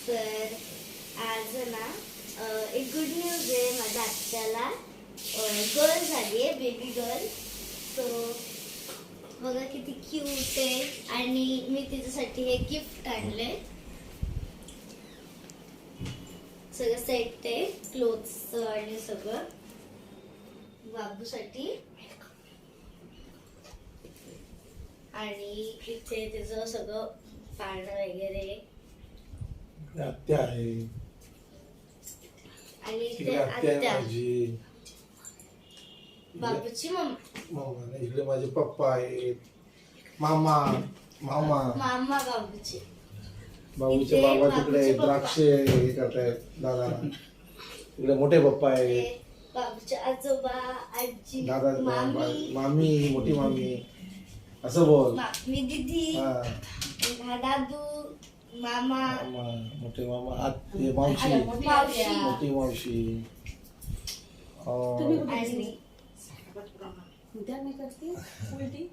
तर आज ना एक गुड न्यूज आहे. माझ्या आत्याला गर्ल झाली आहे, बेबी गर्ल. सो बघा किती क्यूट आहे. आणि मी तिच्यासाठी हे गिफ्ट आणले. सगळं सेट आहे, क्लोथ्स आणि सगळं बाबूसाठी. आणि इथे तिचं सगळं पाळणं वगैरे आत्या आहे. आणि इकडे इथे आत्या आहे आत्या माझी. बाबूची मम्मा मामा इकडे माझे पप्पा आहेत. मामा मामा मामा बाबूची. बाबूचे इथे बाबा तिकडे बाबूचे पप्पा. द्राक्ष हे करतायत दादा. इकडे मोठे पप्पा आहेत. इथे बाबूचे आजोबा, आजी, दादा मामी, मामी मोठी मामी असं बोल. मामी दीदी, हा दादू, मामा, मामा मोठे मामा आत्ते मावशी मावशी. मोठी मावशी. आणि उद्या मी करते उलटी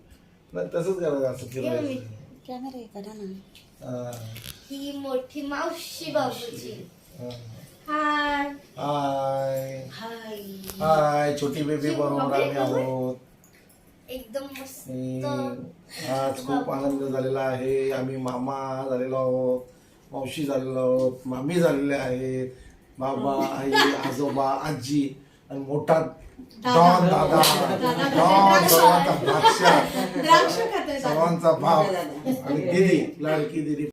नाही तसंच करायचं असं फिरवायचं. कॅमेरा आहे करा ना. हा. ही मोठी मावशी बाबूची. हा. हाय हाय हाय हाय छोटी बेबी बनवून आम्ही आहोत. एकदम मस्त. आज खूप आनंद झालेला आहे. आम्ही मामा झालेलो आहोत, मावशी झालेलो आहोत, मामी झालेले आहेत, बाबा आई आजोबा आजी आणि मोठा डॉन दादा डॉन सर्वांचा द्राक्ष द्राक्ष खाते सर्वांचा भाव आणि दीदी लाडकी दीदी